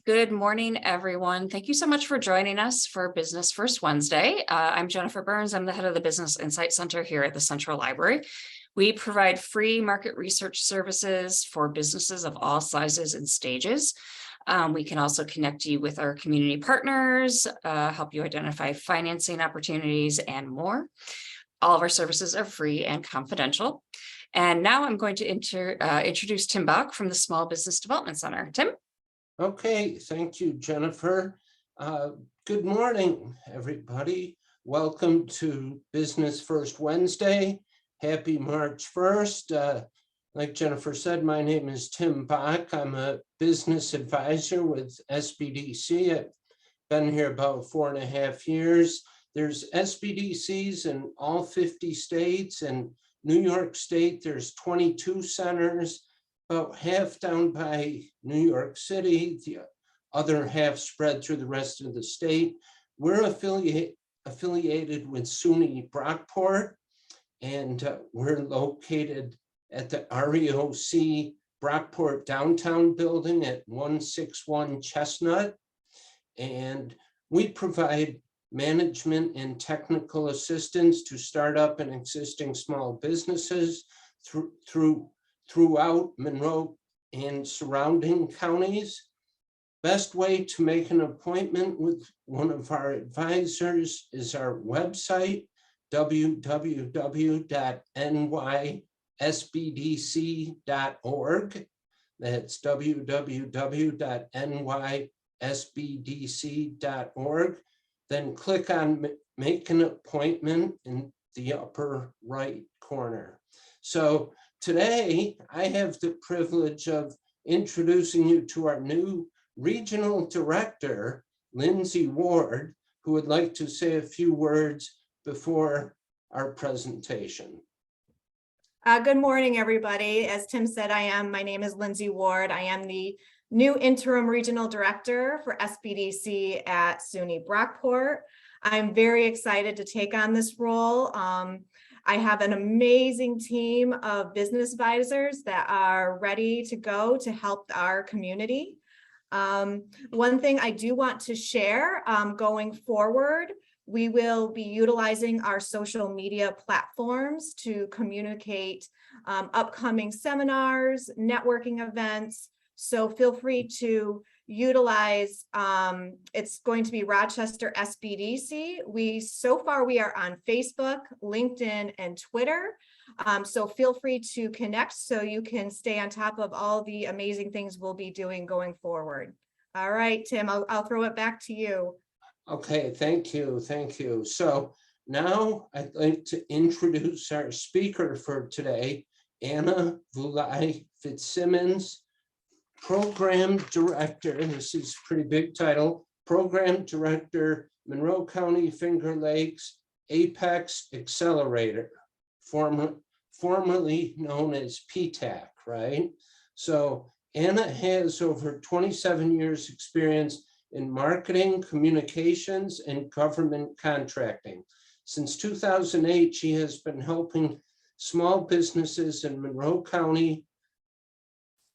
Good morning, everyone. Thank you so much for joining us for Business First Wednesday. I'm Jennifer Burns. I'm the head of the Business Insight Center here at the Central Library. We provide free market research services for businesses of all sizes and stages. We can also connect you with our community partners, help you identify financing opportunities, and more. All of our services are free and confidential. And now I'm going to introduce Tim Bach from the Small Business Development Center. Tim? Okay, thank you, Jennifer. Good morning, everybody. Welcome to Business First Wednesday. Happy March 1st. Like Jennifer said, my name is Tim Bach. I'm a business advisor with SBDC. I've been here about 4.5 years. There's SBDCs in all 50 states. In New York State, there's 22 centers. About half down by New York City, the other half spread through the rest of the state. We're affiliated with SUNY Brockport, and we're located at the REOC Brockport Downtown Building at 161 Chestnut. And we provide management and technical assistance to startup and existing small businesses throughout Monroe and surrounding counties. Best way to make an appointment with one of our advisors is our website, www.nysbdc.org. That's www.nysbdc.org. Then click on Make an Appointment in the upper right corner. So today, I have the privilege of introducing you to our new regional director, Lindsay Ward, who would like to say a few words before our presentation. Good morning, everybody. As Tim said, my name is Lindsay Ward. I am the new interim regional director for SBDC at SUNY Brockport. I'm very excited to take on this role. I have an amazing team of business advisors that are ready to go to help our community. One thing I do want to share going forward, we will be utilizing our social media platforms to communicate upcoming seminars, networking events. So feel free to utilize, it's going to be Rochester SBDC. So far we are on Facebook, LinkedIn, and Twitter. So feel free to connect so you can stay on top of all the amazing things we'll be doing going forward. All right, Tim, I'll throw it back to you. Okay, thank you, thank you. So now I'd like to introduce our speaker for today, Anna Vulai Fitzsimmons, Program Director, and this is a pretty big title, Program Director, Monroe County Finger Lakes Apex Accelerator, formerly known as PTAC, right? So Anna has over 27 years experience in marketing, communications, and government contracting. Since 2008, she has been helping small businesses in Monroe County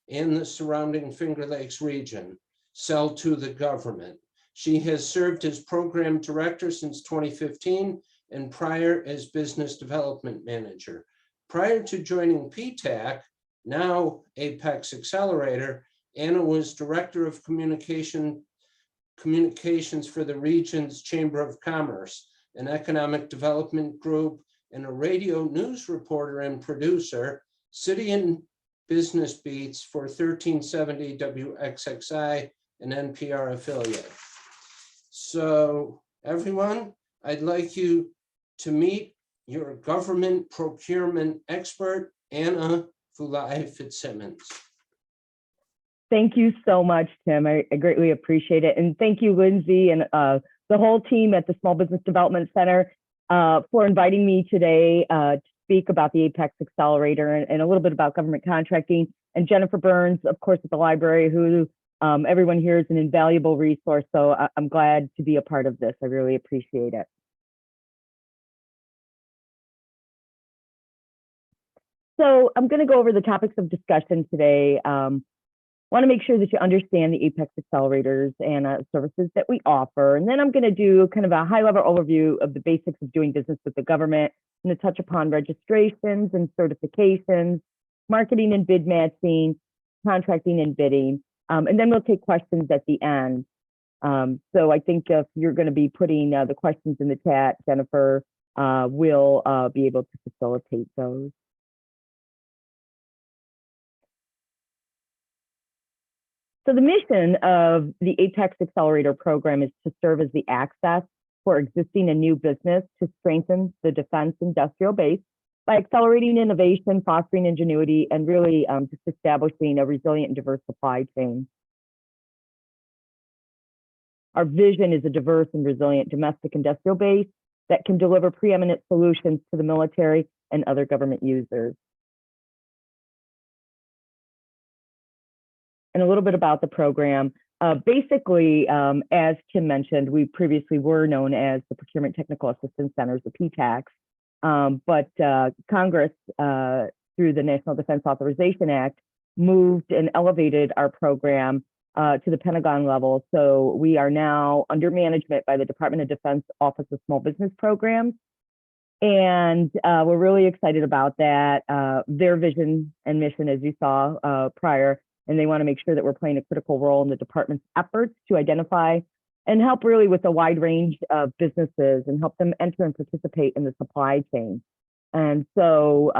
and the surrounding Finger Lakes region sell to the government. She has served as program director since 2015 and prior as business development manager. Prior to joining PTAC, now Apex Accelerator, Anna was director of communications for the region's Chamber of Commerce, an economic development group, and a radio news reporter and producer, City and Business Beats for 1370 WXXI, an NPR affiliate. So everyone, I'd like you to meet your government procurement expert, Anna Vulai Fitzsimmons. Thank you so much, Tim. I greatly appreciate it. And thank you, Lindsay, and the whole team at the Small Business Development Center for inviting me today to speak about the Apex Accelerator and a little bit about government contracting. And Jennifer Burns, of course, at the library, who everyone here is an invaluable resource. So I'm glad to be a part of this. I really appreciate it. So I'm going to go over the topics of discussion today. want to make sure that you understand the Apex accelerators and services that we offer. And then I'm going to do kind of a high-level overview of the basics of doing business with the government. I'm going to touch upon registrations and certifications, marketing and bid matching, contracting and bidding, and then we'll take questions at the end. So I think if you're going to be putting the questions in the chat, Jennifer will be able to facilitate those. So the mission of the Apex Accelerator program is to serve as the access for existing and new business to strengthen the defense industrial base by accelerating innovation, fostering ingenuity, and really just establishing a resilient and diverse supply chain. Our vision is a diverse and resilient domestic industrial base that can deliver preeminent solutions to the military and other government users. And a little bit about the program. Basically, as Tim mentioned, we previously were known as the Procurement Technical Assistance Centers, the PTACs, but Congress, through the National Defense Authorization Act, moved and elevated our program to the Pentagon level. So we are now under management by the Department of Defense Office of Small Business Programs. And we're really excited about that. Their vision and mission, as you saw prior, and they want to make sure that we're playing a critical role in the department's efforts to identify and help really with a wide range of businesses and help them enter and participate in the supply chain. And so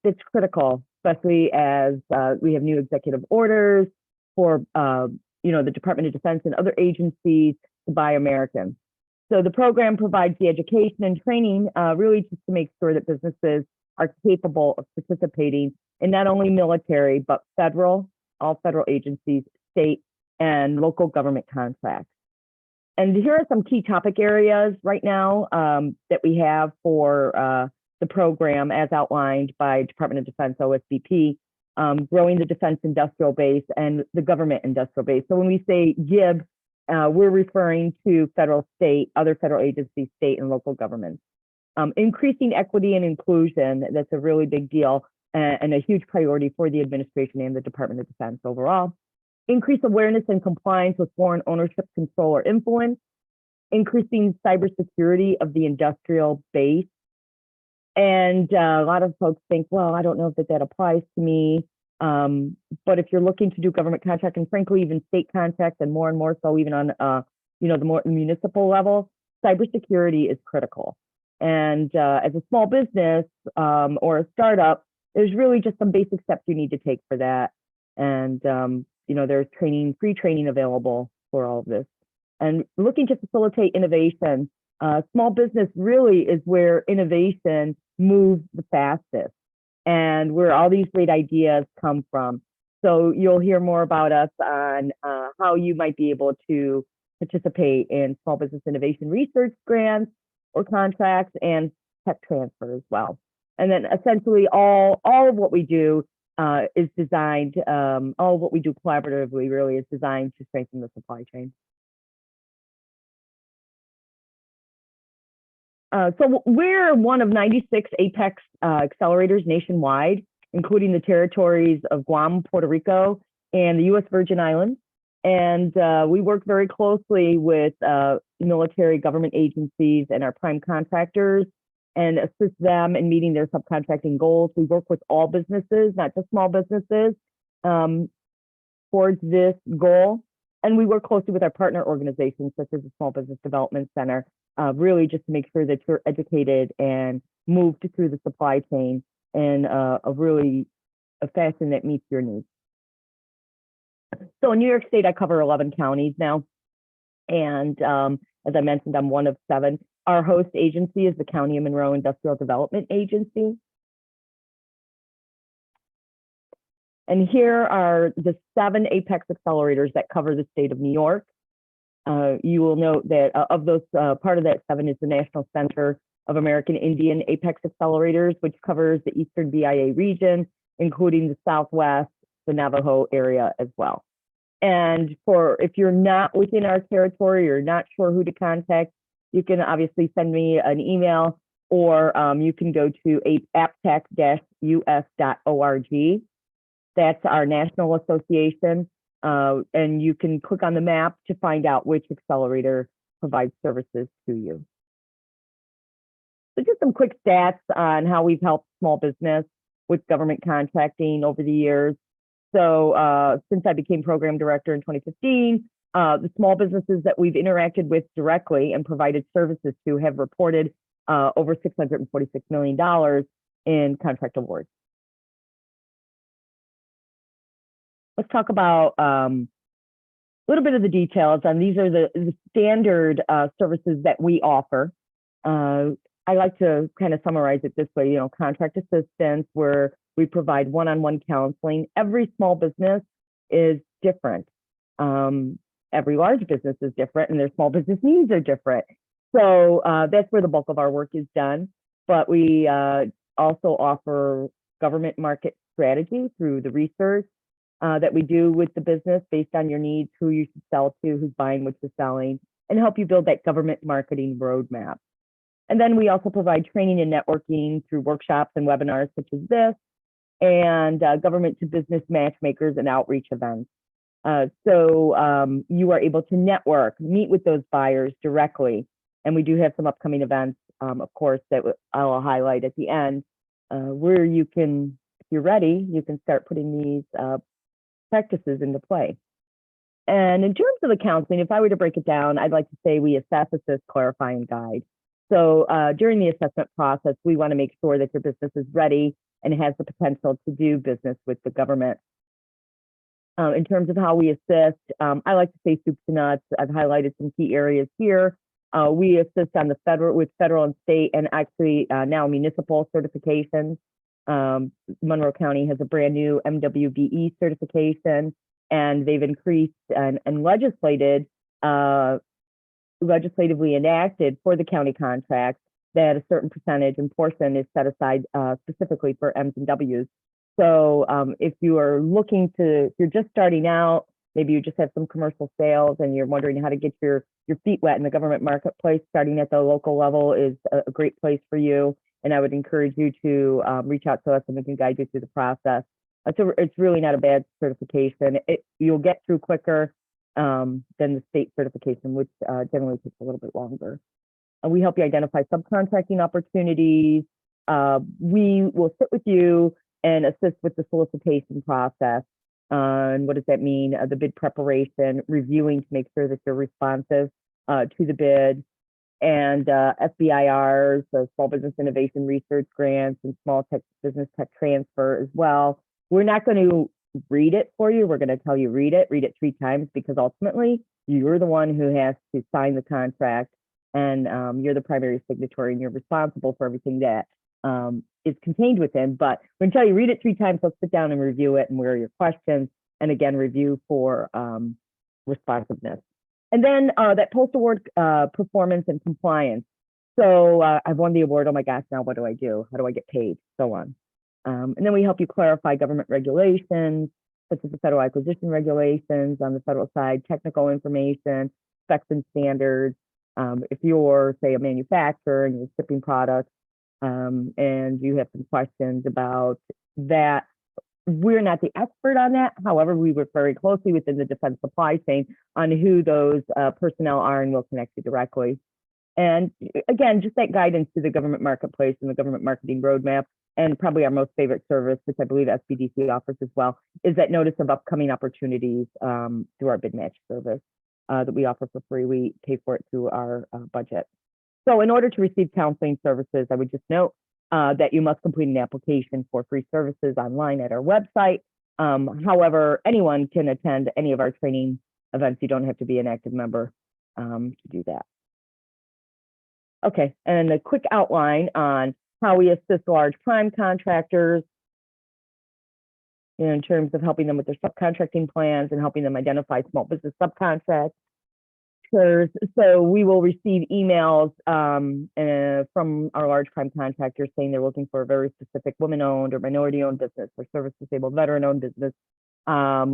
it's critical, especially as we have new executive orders for the Department of Defense and other agencies to buy American. So the program provides the education and training really just to make sure that businesses are capable of participating in not only military, but all federal agencies, state, and local government contracts. And here are some key topic areas right now that we have for the program as outlined by Department of Defense OSBP, growing the defense industrial base and the government industrial base. So when we say GIB, we're referring to federal, state, other federal agencies, state and local governments. Increasing equity and inclusion, that's a really big deal and a huge priority for the administration and the Department of Defense overall. Increase awareness and compliance with foreign ownership, control, or influence. Increasing cybersecurity of the industrial base. And a lot of folks think, well, I don't know if that applies to me. But if you're looking to do government contract and frankly, even state contracts and more so even on, the more municipal level, cybersecurity is critical. And as a small business or a startup, there's really just some basic steps you need to take for that. And, there's free training available for all of this. And looking to facilitate innovation, small business really is where innovation moves the fastest and where all these great ideas come from. So you'll hear more about us on how you might be able to participate in small business innovation research grants or contracts and tech transfer as well. And then essentially all of what we do is designed, all of what we do collaboratively really is designed to strengthen the supply chain. So we're one of 96 Apex accelerators nationwide, including the territories of Guam, Puerto Rico, and the U.S. Virgin Islands. And we work very closely with military government agencies and our prime contractors and assist them in meeting their subcontracting goals. We work with all businesses, not just small businesses, towards this goal. And we work closely with our partner organizations, such as the Small Business Development Center, really just to make sure that you're educated and moved through the supply chain in a fashion that meets your needs. So in New York State, I cover 11 counties now. And as I mentioned, I'm one of 7. Our host agency is the County of Monroe Industrial Development Agency. And here are the 7 Apex accelerators that cover the state of New York. You will note that of those, part of that 7 is the National Center of American Indian Apex Accelerators, which covers the Eastern BIA region, including the Southwest, the Navajo area as well. And if you're not within our territory or not sure who to contact, you can obviously send me an email or you can go to aptech-us.org. That's our national association. and you can click on the map to find out which accelerator provides services to you. So just some quick stats on how we've helped small business with government contracting over the years. So since I became program director in 2015, the small businesses that we've interacted with directly and provided services to have reported over $646 million in contract awards. Let's talk about a little bit of the details, and these are the standard services that we offer. I like to kind of summarize it this way, contract assistance, where we provide one-on-one counseling. Every small business is different. Every large business is different, and their small business needs are different. So that's where the bulk of our work is done. But we also offer government market strategy through the research that we do with the business based on your needs, who you should sell to, who's buying what you're selling, and help you build that government marketing roadmap. And then we also provide training and networking through workshops and webinars such as this, and government to business matchmakers and outreach events. So you are able to network, meet with those buyers directly. And we do have some upcoming events, of course, that I'll highlight at the end, where you can, if you're ready, you can start putting these practices into play. And in terms of the counseling, if I were to break it down, I'd like to say we assess, assist, clarify, and guide. So during the assessment process, we want to make sure that your business is ready and has the potential to do business with the government. In terms of how we assist, I like to say soup to nuts. I've highlighted some key areas here. We assist on the with federal and state, and actually now municipal certifications. Monroe County has a brand new MWBE certification, and they've increased and legislatively enacted for the county contracts that a certain percentage and portion is set aside specifically for M's and W's. So if you are if you're just starting out, maybe you just have some commercial sales and you're wondering how to get your feet wet in the government marketplace, starting at the local level is a great place for you. And I would encourage you to reach out to us and we can guide you through the process. So it's really not a bad certification. You'll get through quicker than the state certification, which generally takes a little bit longer. We help you identify subcontracting opportunities. We will sit with you and assist with the solicitation process. And what does that mean? The bid preparation, reviewing to make sure that you're responsive to the bid, and SBIRs, so Small Business Innovation Research Grants, and Small Business Tech Transfer as well. We're not going to read it for you. We're going to tell you read it 3 times, because ultimately you're the one who has to sign the contract, and you're the primary signatory, and you're responsible for everything that is contained within. But we're going to tell you read it 3 times. Let's sit down and review it, and where are your questions, and again review for responsiveness. And then that post-award performance and compliance. So I've won the award. Oh my gosh, now what do I do? How do I get paid? So on. And then we help you clarify government regulations, such as the federal acquisition regulations on the federal side, technical information, specs and standards. If you're, say, a manufacturer and you're shipping products and you have some questions about that, we're not the expert on that. However, we work very closely within the defense supply chain on who those personnel are, and we'll connect you directly. And again, just that guidance to the government marketplace and the government marketing roadmap. And probably our most favorite service, which I believe SBDC offers as well, is that notice of upcoming opportunities through our bid match service that we offer for free. We pay for it through our budget. So in order to receive counseling services, I would just note that you must complete an application for free services online at our website. However, anyone can attend any of our training events. You don't have to be an active member to do that. Okay, and a quick outline on how we assist large prime contractors in terms of helping them with their subcontracting plans and helping them identify small business subcontractors. So we will receive emails from our large prime contractors saying they're looking for a very specific woman-owned or minority-owned business or service-disabled veteran-owned business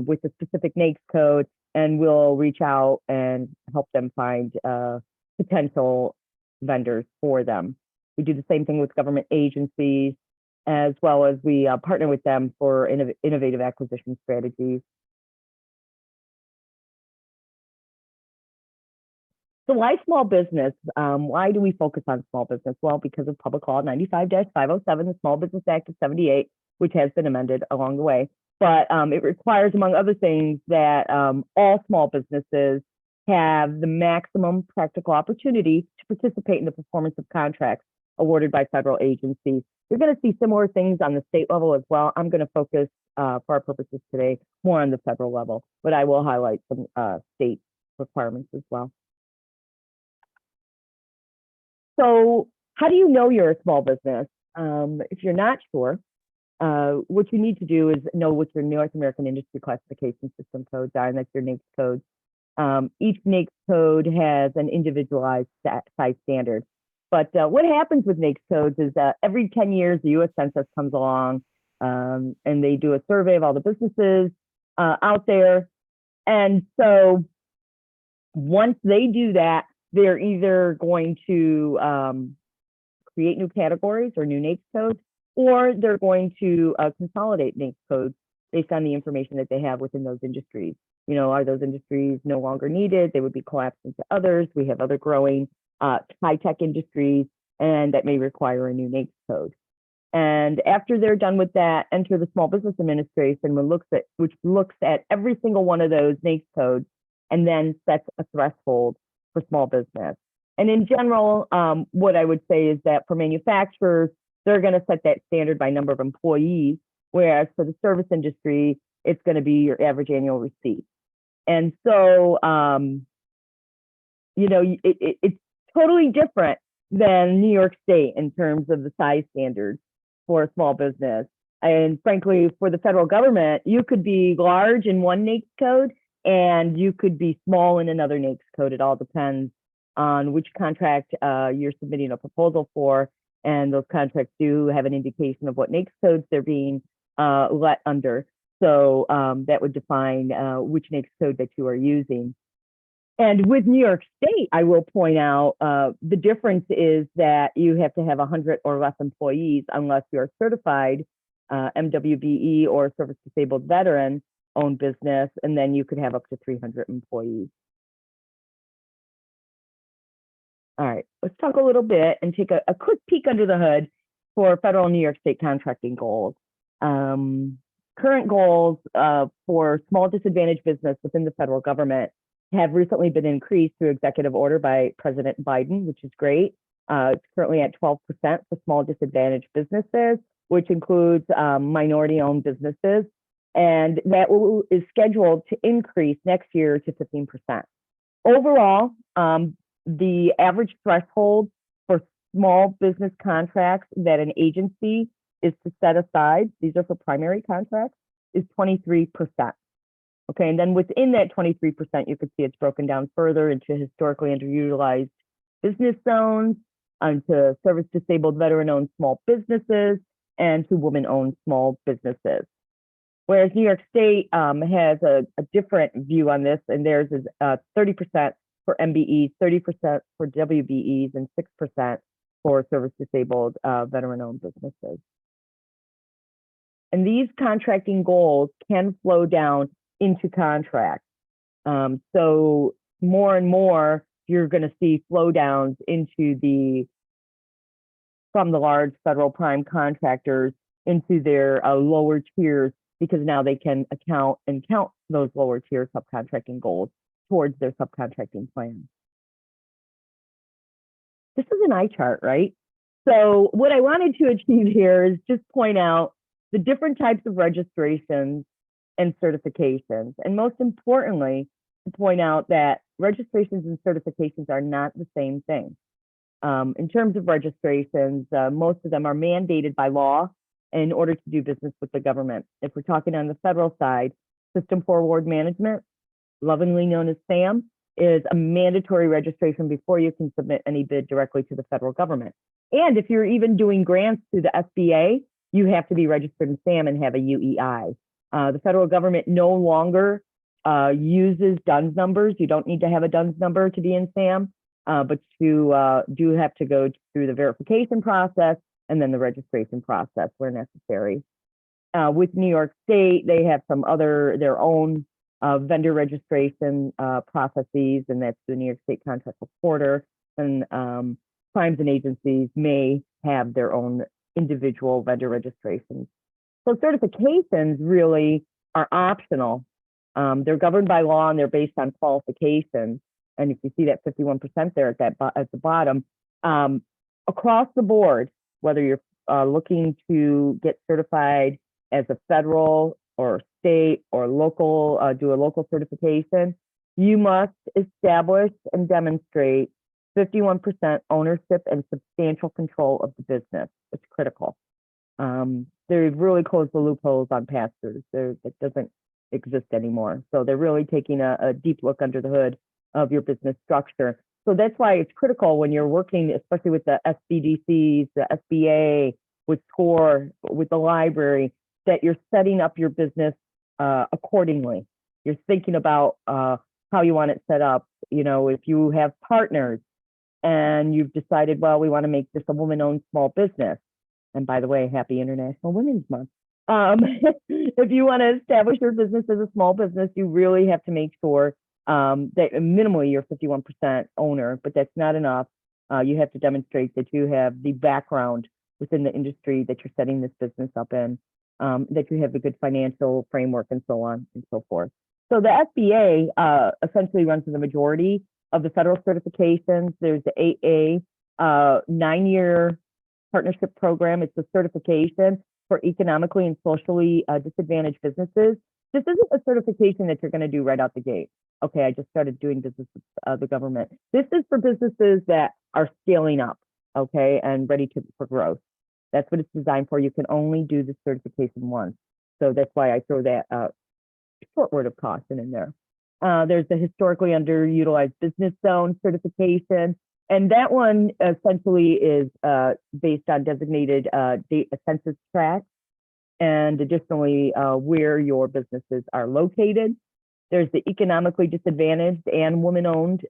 with a specific NAICS code, and we'll reach out and help them find potential vendors for them. We do the same thing with government agencies, as well as we partner with them for innovative acquisition strategies. So why small business? Why do we focus on small business? Well, because of Public Law 95-507, the Small Business Act of 78, which has been amended along the way. But it requires, among other things, that all small businesses have the maximum practical opportunity to participate in the performance of contracts awarded by federal agencies. You're going to see similar things on the state level as well. I'm going to focus, for our purposes today, more on the federal level, but I will highlight some state requirements as well. So how do you know you're a small business? If you're not sure, what you need to do is know what your North American Industry Classification System codes are, and that's your NAICS codes. Each NAICS code has an individualized size standard. But what happens with NAICS codes is that every 10 years, the U.S. Census comes along and they do a survey of all the businesses out there. And so once they do that, they're either going to create new categories or new NAICS codes, or they're going to consolidate NAICS codes based on the information that they have within those industries. You know, are those industries no longer needed? They would be collapsed into others. We have other growing high-tech industries, and that may require a new NAICS code. And after they're done with that, enter the Small Business Administration, which looks at every single one of those NAICS codes and then sets a threshold for small business. And in general, what I would say is that for manufacturers, they're going to set that standard by number of employees, whereas for the service industry, it's going to be your average annual receipt. And so, you know, it's totally different than New York State in terms of the size standards for a small business. And frankly, for the federal government, you could be large in one NAICS code and you could be small in another NAICS code. It all depends on which contract you're submitting a proposal for. And those contracts do have an indication of what NAICS codes they're being let under. So that would define which NAICS code that you are using. And with New York State, I will point out the difference is that you have to have 100 or less employees unless you're certified MWBE or service disabled veteran owned business, and then you could have up to 300 employees. All right, let's talk a little bit and take a quick peek under the hood for federal New York State contracting goals. Current goals for small disadvantaged business within the federal government have recently been increased through executive order by President Biden, which is great. It's currently at 12% for small disadvantaged businesses, which includes minority-owned businesses. And that is scheduled to increase next year to 15%. Overall, the average threshold for small business contracts that an agency is to set aside, these are for primary contracts, is 23%. Okay, and then within that 23%, you can see it's broken down further into historically underutilized business zones, onto service disabled veteran-owned small businesses, and to women-owned small businesses. Whereas New York State has a different view on this, and theirs is 30% for MBEs, 30% for WBEs, and 6% for service disabled veteran-owned businesses. And these contracting goals can flow down into contracts. So more and more, you're going to see flow downs into from the large federal prime contractors into their lower tiers, because now they can count those lower tier subcontracting goals towards their subcontracting plan. This is an eye chart, right? So what I wanted to achieve here is just point out the different types of registrations and certifications. And most importantly, to point out that registrations and certifications are not the same thing. In terms of registrations, most of them are mandated by law in order to do business with the government. If we're talking on the federal side, System for Award Management, lovingly known as SAM, is a mandatory registration before you can submit any bid directly to the federal government. And if you're even doing grants through the SBA, you have to be registered in SAM and have a UEI. The federal government no longer uses DUNS numbers. You don't need to have a DUNS number to be in SAM, but you do have to go through the verification process and then the registration process where necessary. With New York State, they have their own vendor registration processes, and that's the New York State Contract Reporter. And primes and agencies may have their own individual vendor registrations. So certifications really are optional. They're governed by law and they're based on qualifications. And if you see that 51% there at the bottom, across the board, whether you're looking to get certified as a federal or state or local, do a local certification, you must establish and demonstrate 51% ownership and substantial control of the business. It's critical. They've really closed the loopholes on pass-throughs. It doesn't exist anymore. So they're really taking a deep look under the hood of your business structure. So that's why it's critical when you're working, especially with the SBDCs, the SBA, with SCORE, with the library, that you're setting up your business accordingly. You're thinking about how you want it set up. You know, if you have partners and you've decided, well, we want to make this a woman-owned small business. And by the way, happy International Women's Month. If you want to establish your business as a small business, you really have to make sure that minimally you're 51% owner, but that's not enough. You have to demonstrate that you have the background within the industry that you're setting this business up in, that you have a good financial framework and so on and so forth. So the SBA essentially runs the majority of the federal certifications. There's the 8A 9-year partnership program. It's a certification for economically and socially disadvantaged businesses. This isn't a certification that you're going to do right out the gate. Okay, I just started doing business with the government. This is for businesses that are scaling up, okay, and ready for growth. That's what it's designed for. You can only do the certification once. So that's why I throw that short word of caution in there. There's the historically underutilized business zone certification. And that one essentially is based on designated census tracts and additionally where your businesses are located. There's the economically disadvantaged and woman-owned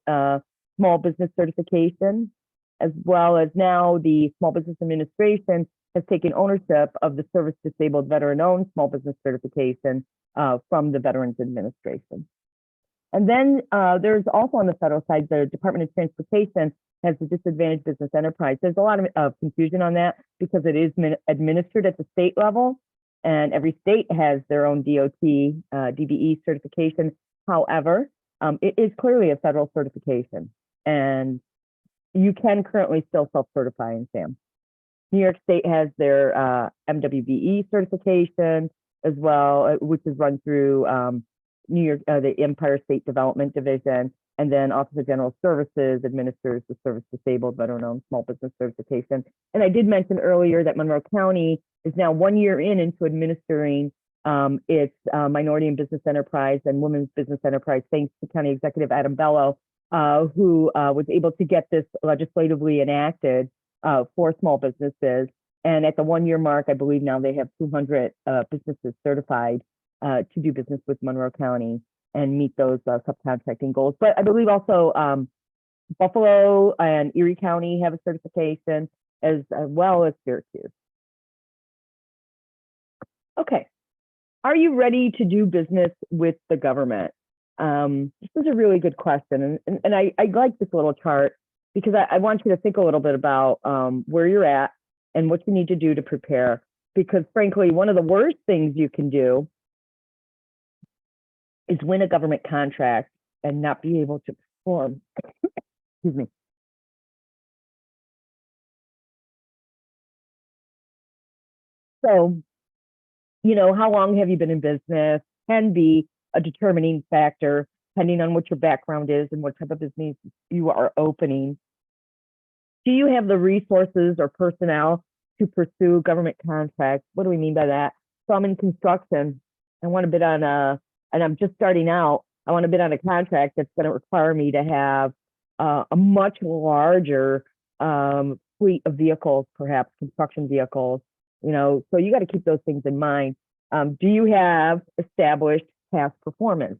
small business certification, as well as now the Small Business Administration has taken ownership of the Service Disabled Veteran-Owned Small Business Certification from the Veterans Administration. And then there's also on the federal side, the Department of Transportation has the Disadvantaged Business Enterprise. There's a lot of confusion on that because it is administered at the state level, and every state has their own DOT, DBE certification. However, it is clearly a federal certification, and you can currently still self-certify in SAM. New York State has their MWBE certification as well, which is run through New York, the Empire State Development Division, and then Office of General Services administers the Service Disabled Veteran-Owned Small Business Certification. And I did mention earlier that Monroe County is now 1 year into administering its Minority and Business Enterprise and Women's Business Enterprise, thanks to County Executive Adam Bello, who was able to get this legislatively enacted for small businesses. And at the 1 year mark, I believe now they have 200 businesses certified to do business with Monroe County and meet those subcontracting goals. But I believe also Buffalo and Erie County have a certification as well as Syracuse. Okay, are you ready to do business with the government? This is a really good question. And I like this little chart because I want you to think a little bit about where you're at and what you need to do to prepare. Because frankly, one of the worst things you can do is win a government contract and not be able to perform. Excuse me. So, you know, how long have you been in business can be a determining factor, depending on what your background is and what type of business you are opening. Do you have the resources or personnel to pursue government contracts? What do we mean by that? So I'm in construction. I want to bid on and I'm just starting out, I want to bid on a contract that's going to require me to have a much larger fleet of vehicles, perhaps construction vehicles, you know, so you got to keep those things in mind. Do you have established past performance?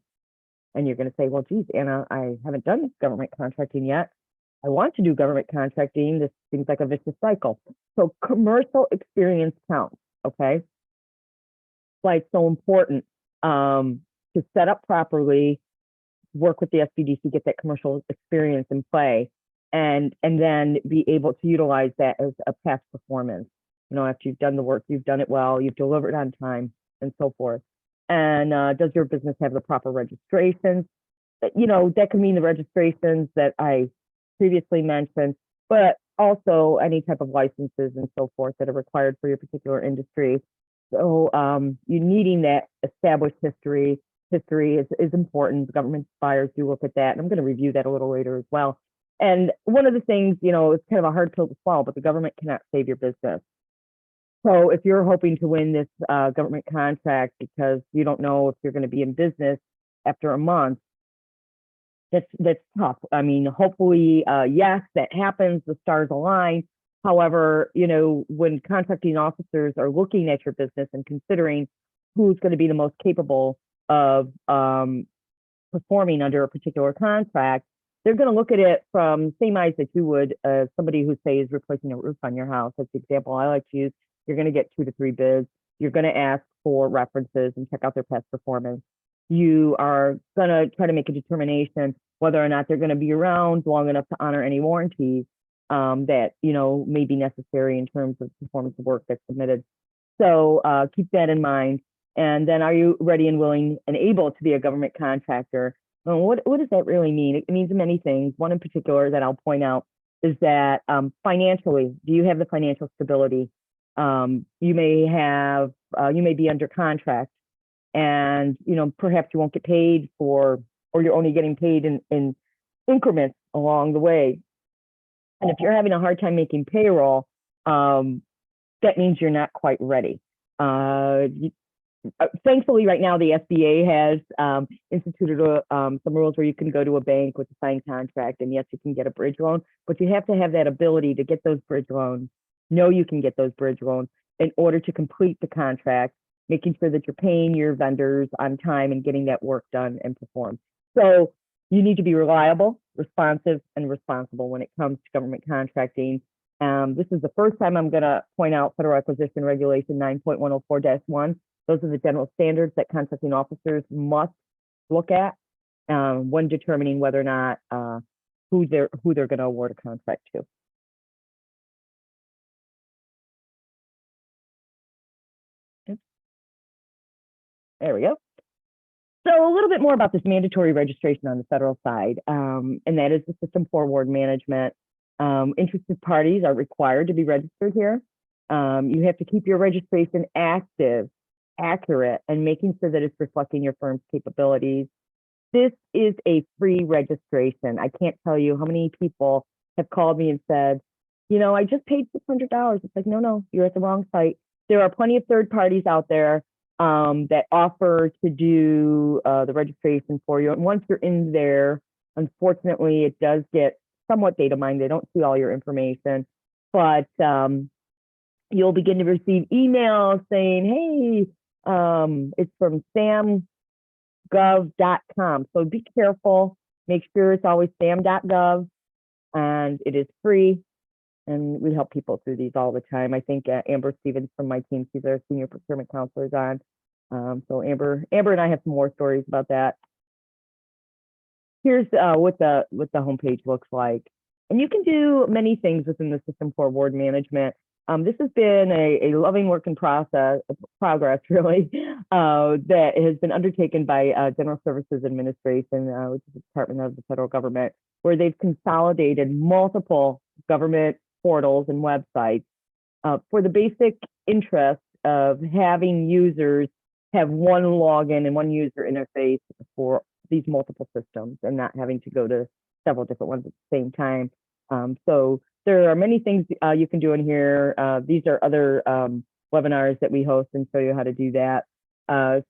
And you're going to say, well, geez, Anna, I haven't done government contracting yet. I want to do government contracting. This seems like a vicious cycle. So commercial experience counts, okay? That's why it's so important. to set up properly, work with the SBDC, get that commercial experience in play, and then be able to utilize that as a past performance. You know, after you've done the work, you've done it well, you've delivered on time, and so forth. And does your business have the proper registrations? You know, that could mean the registrations that I previously mentioned, but also any type of licenses and so forth that are required for your particular industry. So you needing that established history is important. The government buyers do look at that, and I'm going to review that a little later as well. And one of the things, you know, it's kind of a hard pill to swallow, but the government cannot save your business. So if you're hoping to win this government contract because you don't know if you're going to be in business after a month, that's tough. I mean, hopefully, yes, that happens. The stars align. However, you know, when contracting officers are looking at your business and considering who's going to be the most capable of performing under a particular contract, they're going to look at it from the same eyes that you would somebody who, say, is replacing a roof on your house. That's the example I like to use. You're going to get 2 to 3 bids. You're going to ask for references and check out their past performance. You are going to try to make a determination whether or not they're going to be around long enough to honor any warranties that, you know, may be necessary in terms of performance of work that's submitted. So keep that in mind. And then, are you ready and willing and able to be a government contractor? Well, what does that really mean? It means many things. One in particular that I'll point out is that financially, do you have the financial stability? You may be under contract, and you know, perhaps you won't get paid for, or you're only getting paid in increments along the way. And if you're having a hard time making payroll, that means you're not quite ready. Thankfully, right now, the SBA has instituted some rules where you can go to a bank with a signed contract, and yes, you can get a bridge loan, but you have to have that ability to get those bridge loans, know you can get those bridge loans in order to complete the contract, making sure that you're paying your vendors on time and getting that work done and performed. So you need to be reliable, responsive, and responsible when it comes to government contracting. This is the first time I'm going to point out Federal Acquisition Regulation 9.104-1. Those are the general standards that contracting officers must look at when determining whether or not who they're going to award a contract to. There we go. So a little bit more about this mandatory registration on the federal side, and that is the System 4 award management. Interested parties are required to be registered here. You have to keep your registration active, accurate, and making sure that it's reflecting your firm's capabilities. This is a free registration. I can't tell you how many people have called me and said, you know, I just paid $600. It's like, no, you're at the wrong site. There are plenty of third parties out there that offer to do the registration for you. And once you're in there, unfortunately, it does get somewhat data mined. They don't see all your information, but you'll begin to receive emails saying, hey, it's from samgov.com. So be careful. Make sure it's always sam.gov, and it is free. And we help people through these all the time. I think Amber Stevens from my team, she's our senior procurement counselor, is on. So Amber and I have some more stories about that. Here's what the homepage looks like. And you can do many things within the System 4 award management. This has been a loving work in progress, really, that has been undertaken by General Services Administration, which is the Department of the Federal Government, where they've consolidated multiple government portals and websites for the basic interest of having users have one login and one user interface for these multiple systems and not having to go to several different ones at the same time. So there are many things you can do in here. These are other webinars that we host and show you how to do that.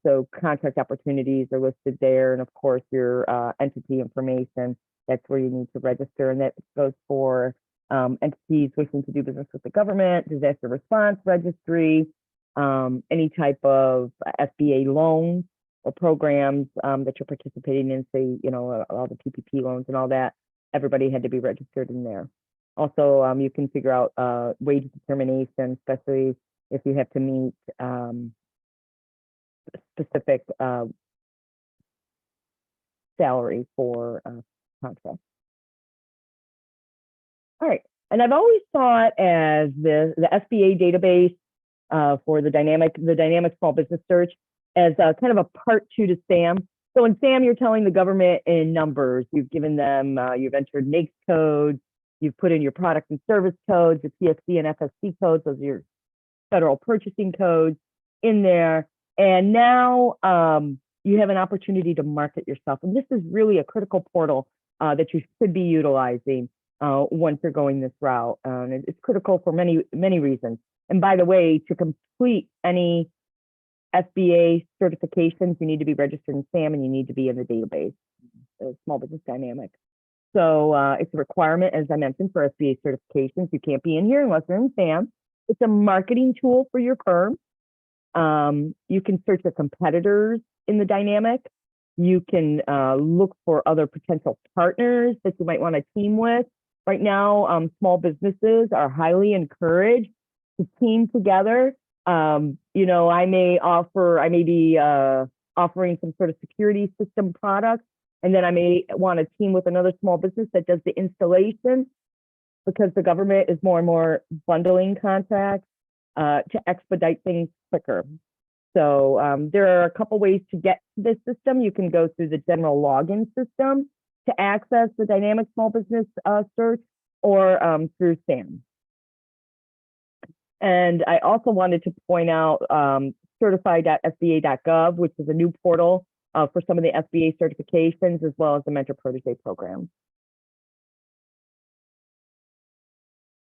So contract opportunities are listed there. And of course, your entity information, that's where you need to register. And that goes for entities wishing to do business with the government, disaster response registry, any type of SBA loans or programs that you're participating in, say, you know, all the PPP loans and all that. Everybody had to be registered in there. Also, you can figure out wage determination, especially if you have to meet specific salary for contracts. All right, and I've always thought as the SBA database for the dynamic small business search as kind of a part 2 to SAM. So in SAM, you're telling the government in numbers. You've given them, you've entered NAICS codes, you've put in your product and service codes, the PSC and FSC codes, those are your federal purchasing codes in there. And now you have an opportunity to market yourself. And this is really a critical portal that you should be utilizing once you're going this route. And it's critical for many, many reasons. And by the way, to complete any SBA certifications, you need to be registered in SAM and you need to be in the database, Small Business Dynamic. So it's a requirement, as I mentioned, for SBA certifications. You can't be in here unless you're in SAM. It's a marketing tool for your firm. You can search your competitors in the Dynamic. You can look for other potential partners that you might want to team with. Right now, small businesses are highly encouraged to team together. You know, I may be offering some sort of security system product, and then I may want to team with another small business that does the installation, because the government is more and more bundling contracts to expedite things quicker. So there are a couple ways to get to this system. You can go through the general login system to access the dynamic small business search, or through SAM. And I also wanted to point out certified.sba.gov, which is a new portal for some of the SBA certifications, as well as the Mentor Protege program.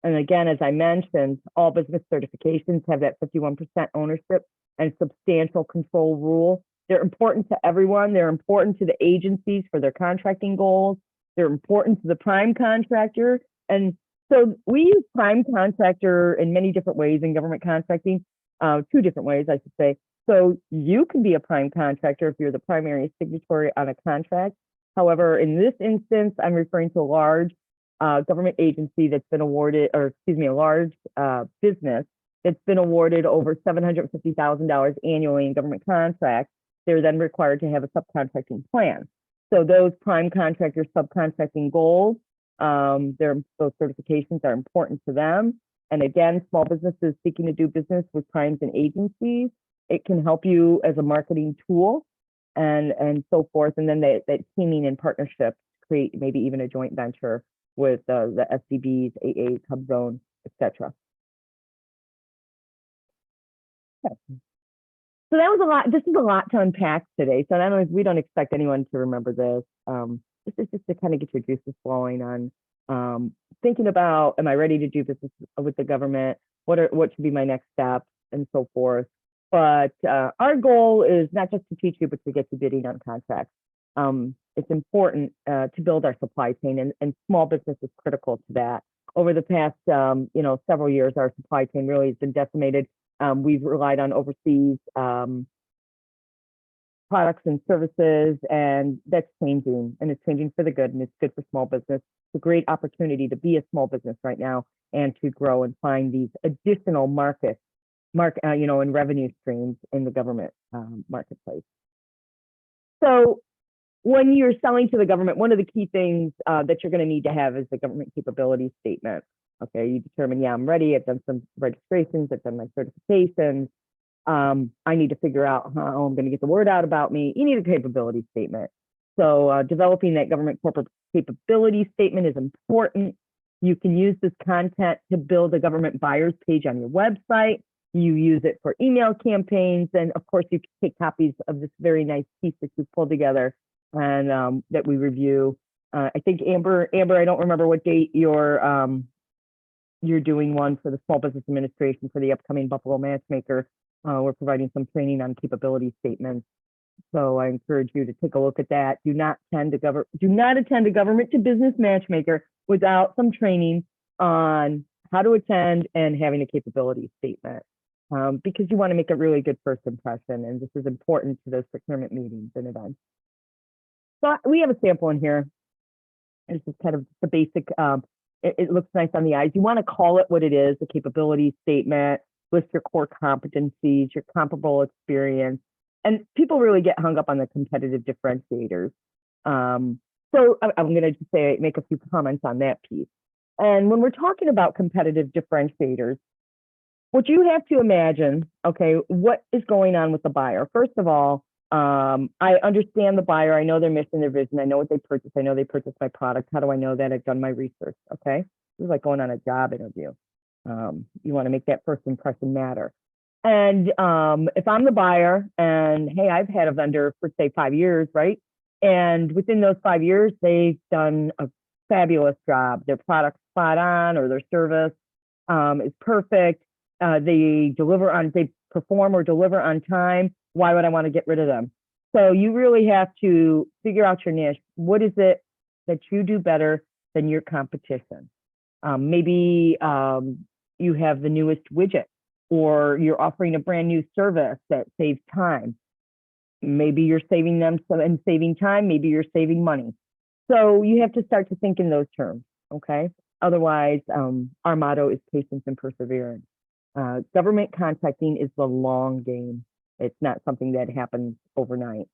And again, as I mentioned, all business certifications have that 51% ownership and substantial control rule. They're important to everyone. They're important to the agencies for their contracting goals. They're important to the prime contractor. And so we use prime contractor in many different ways in government contracting, 2 different ways, I should say. So you can be a prime contractor if you're the primary signatory on a contract. However, in this instance, I'm referring to a large government agency that's been awarded, or excuse me, a large business that's been awarded over $750,000 annually in government contracts. They're then required to have a subcontracting plan. So those prime contractor subcontracting goals, those certifications are important to them. And again, small businesses seeking to do business with primes and agencies, it can help you as a marketing tool and so forth. And then that teaming and partnership create maybe even a joint venture with the SCBs, AA, HubZone, etc. Okay. So that was a lot. This is a lot to unpack today. So we don't expect anyone to remember this. This is just to kind of get your juices flowing on thinking about, am I ready to do business with the government? What should be my next steps, and so forth. But our goal is not just to teach you, but to get you bidding on contracts. It's important to build our supply chain, and small business is critical to that. Over the past several years, our supply chain really has been decimated. We've relied on overseas products and services, and that's changing, and it's changing for the good, and it's good for small business. It's a great opportunity to be a small business right now and to grow and find these additional and revenue streams in the government marketplace. So when you're selling to the government, one of the key things that you're going to need to have is the government capability statement. Okay, you determine, yeah, I'm ready. I've done some registrations. I've done my certifications. I need to figure out how I'm going to get the word out about me. You need a capability statement. So developing that government corporate capability statement is important. You can use this content to build a government buyers page on your website. You use it for email campaigns. And of course, you can take copies of this very nice piece that you pulled together and that we review. I think Amber, I don't remember what date you're doing one for the Small Business Administration for the upcoming Buffalo Matchmaker. We're providing some training on capability statements. So I encourage you to take a look at that. Do not attend a government to business matchmaker without some training on how to attend and having a capability statement, because you want to make a really good first impression. And this is important to those procurement meetings and events. So we have a sample in here. This is kind of the basic, it looks nice on the eyes. You want to call it what it is, a capability statement, list your core competencies, your comparable experience. And people really get hung up on the competitive differentiators. I'm going to just say, make a few comments on that piece. And when we're talking about competitive differentiators, what you have to imagine, okay, what is going on with the buyer? First of all, I understand the buyer. I know their mission, their vision. I know what they purchase. I know they purchased my product. How do I know that? I've done my research. Okay. This is like going on a job interview. You want to make that first impression matter. And if I'm the buyer and hey, I've had a vendor for say 5 years, right? And within those 5 years, they've done a fabulous job. Their product's spot on or their service is perfect. They perform or deliver on time. Why would I want to get rid of them? So you really have to figure out your niche. What is it that you do better than your competition? Maybe you have the newest widget, or you're offering a brand new service that saves time. Maybe you're saving them and saving time. Maybe you're saving money. So you have to start to think in those terms, okay? Otherwise, our motto is patience and perseverance. Government contracting is the long game. It's not something that happens overnight.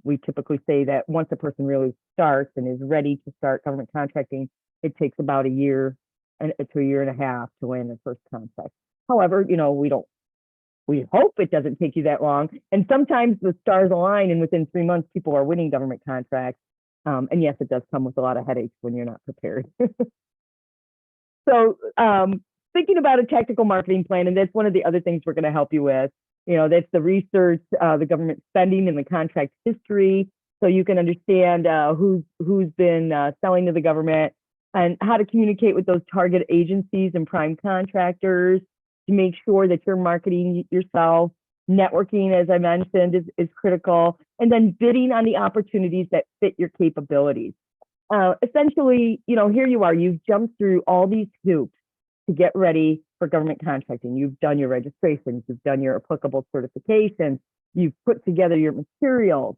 We typically say that once a person really starts and is ready to start government contracting, it takes about a year to a year and a half to land their first contract. However, you know, we hope it doesn't take you that long. And sometimes the stars align and within 3 months, people are winning government contracts. And yes, it does come with a lot of headaches when you're not prepared. So thinking about a tactical marketing plan, and that's one of the other things we're going to help you with. You know, that's the research, the government spending and the contract history. So you can understand who's been selling to the government and how to communicate with those target agencies and prime contractors to make sure that you're marketing yourself. Networking, as I mentioned, is critical. And then bidding on the opportunities that fit your capabilities. Essentially, you know, here you are, you've jumped through all these hoops to get ready for government contracting. You've done your registrations, you've done your applicable certifications, you've put together your materials,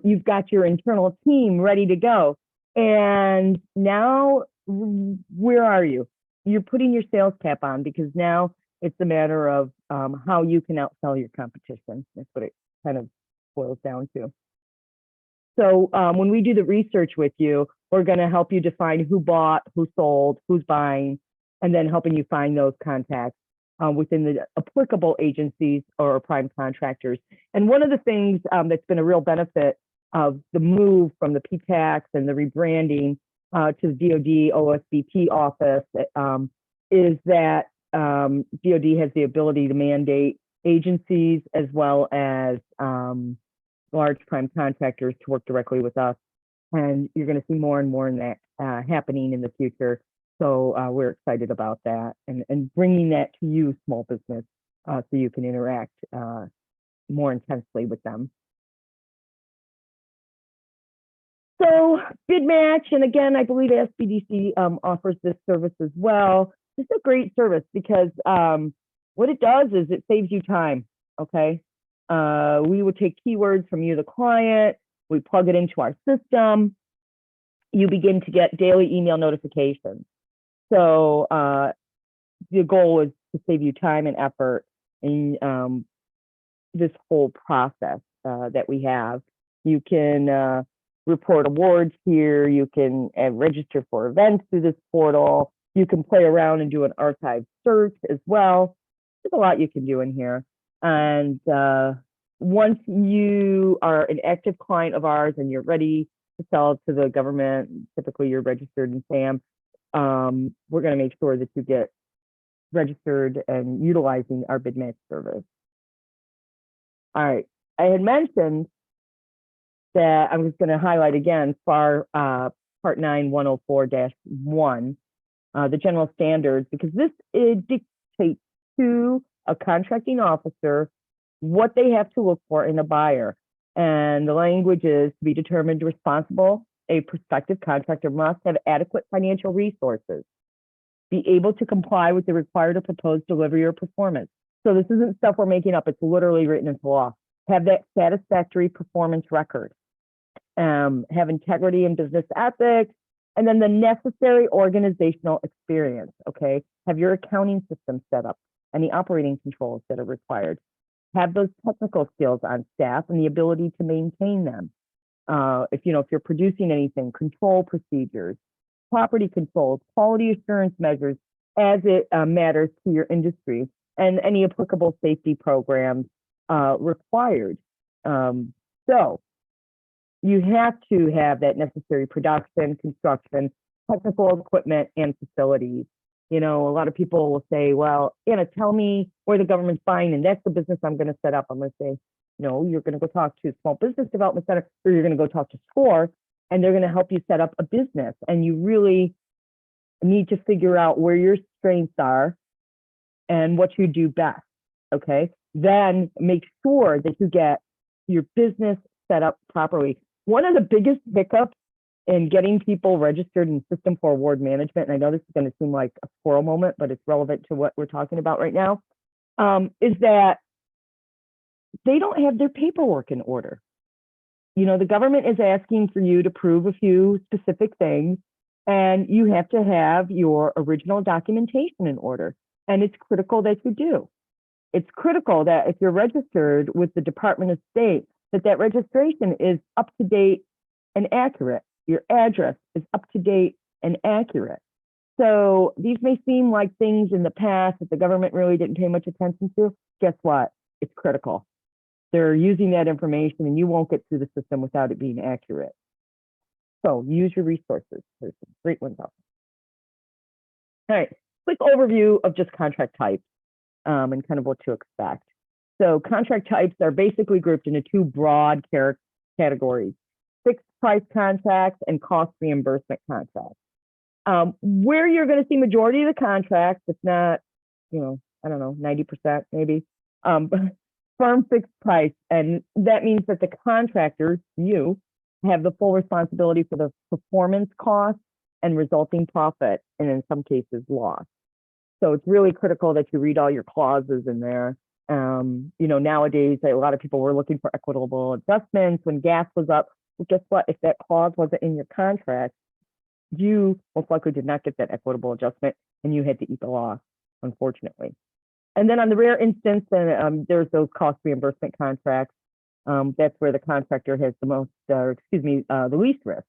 you've got your internal team ready to go. And now, where are you? You're putting your sales cap on, because now it's a matter of how you can outsell your competition. That's what it kind of boils down to. So when we do the research with you, we're going to help you define who bought, who sold, who's buying, and then helping you find those contacts within the applicable agencies or prime contractors. And one of the things that's been a real benefit of the move from the PTAX and the rebranding to the DoD OSBP office is that DoD has the ability to mandate agencies as well as large prime contractors to work directly with us. And you're going to see more and more in that happening in the future. So we're excited about that and bringing that to you, small business, so you can interact more intensely with them. So bid match, and again, I believe SBDC offers this service as well. It's a great service because what it does is it saves you time, okay? We would take keywords from you, the client, we plug it into our system. You begin to get daily email notifications. So the goal is to save you time and effort in this whole process that we have. You can report awards here. You can register for events through this portal. You can play around and do an archive search as well. There's a lot you can do in here. And once you are an active client of ours and you're ready to sell to the government, typically you're registered in SAM, we're going to make sure that you get registered and utilizing our bid match service. All right, I had mentioned that I'm just going to highlight again FAR Part 9 104-1, the general standards, because this dictates to a contracting officer what they have to look for in a buyer. And the language is to be determined responsible. A prospective contractor must have adequate financial resources, be able to comply with the required or proposed delivery or performance. So this isn't stuff we're making up, it's literally written into law. Have that satisfactory performance record, have integrity and business ethics, and then the necessary organizational experience, okay? Have your accounting system set up, any operating controls that are required. Have those technical skills on staff and the ability to maintain them. if you're producing anything, control procedures, property controls, quality assurance measures as it matters to your industry, and any applicable safety programs required. So you have to have that necessary production, construction, technical equipment, and facilities. A lot of people will say, well, Anna, tell me where the government's buying, and that's the business I'm going to set up. I'm going to say, no, you're going to go talk to Small Business Development Center, or you're going to go talk to SCORE, and they're going to help you set up a business. And you really need to figure out where your strengths are and what you do best. Okay. Then make sure that you get your business set up properly. One of the biggest hiccups in getting people registered in System for Award Management, and I know this is going to seem like a squirrel moment, but it's relevant to what we're talking about right now, is that they don't have their paperwork in order. The government is asking for you to prove a few specific things, and you have to have your original documentation in order. And it's critical that you do. It's critical that if you're registered with the Department of State, that registration is up to date and accurate. Your address is up to date and accurate. So these may seem like things in the past that the government really didn't pay much attention to. Guess what? It's critical. They're using that information, and you won't get through the system without it being accurate. So use your resources. There's some great ones out there. All right, quick overview of just contract types and kind of what to expect. So contract types are basically grouped into two broad categories: fixed price contracts and cost reimbursement contracts. Where you're going to see majority of the contracts, if not, 90% maybe, firm fixed price. And that means that the contractors, you, have the full responsibility for the performance costs and resulting profit, and in some cases loss. So it's really critical that you read all your clauses in there. Nowadays, a lot of people were looking for equitable adjustments when gas was up. Well, guess what? If that clause wasn't in your contract, you most likely did not get that equitable adjustment, and you had to eat the loss, unfortunately. And then on the rare instance, there's those cost reimbursement contracts. That's where the contractor has the least risk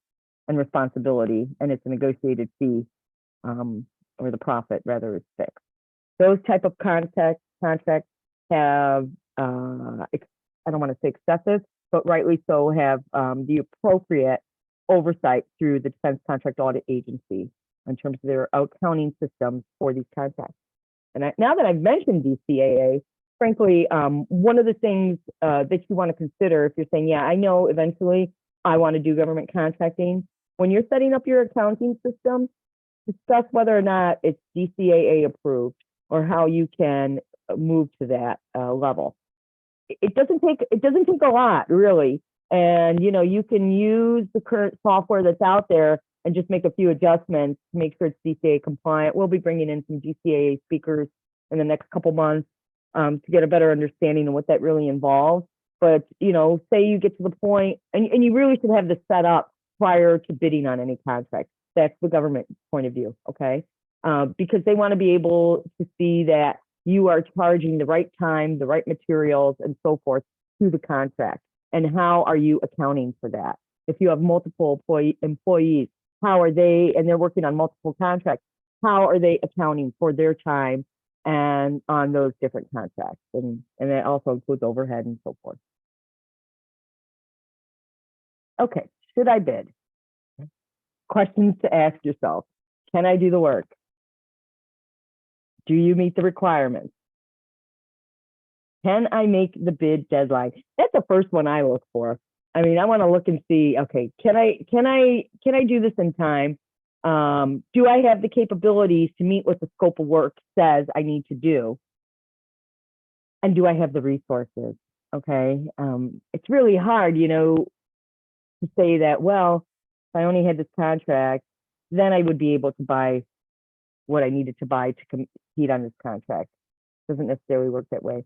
and responsibility, and it's a negotiated fee, or the profit rather is fixed. Those type of contracts have, I don't want to say excessive, but rightly so, have the appropriate oversight through the Defense Contract Audit Agency in terms of their accounting systems for these contracts. And now that I've mentioned DCAA, frankly, one of the things that you want to consider if you're saying, yeah, I know eventually I want to do government contracting, when you're setting up your accounting system, discuss whether or not it's DCAA approved or how you can move to that level. It doesn't take a lot, really. And you can use the current software that's out there and just make a few adjustments to make sure it's DCAA compliant. We'll be bringing in some DCAA speakers in the next couple months to get a better understanding of what that really involves. But say you get to the point, and you really should have this set up prior to bidding on any contract. That's the government point of view, okay? Because they want to be able to see that you are charging the right time, the right materials, and so forth to the contract. And how are you accounting for that? If you have multiple employees, how are they, and they're working on multiple contracts, how are they accounting for their time and on those different contracts? And that also includes overhead and so forth. Okay, should I bid? Questions to ask yourself. Can I do the work? Do you meet the requirements? Can I make the bid deadline? That's the first one I look for. I mean, I want to look and see, okay, can I do this in time? Do I have the capabilities to meet what the scope of work says I need to do? And do I have the resources? Okay. It's really hard, to say that, well, if I only had this contract, then I would be able to buy what I needed to buy to compete on this contract. Doesn't necessarily work that way.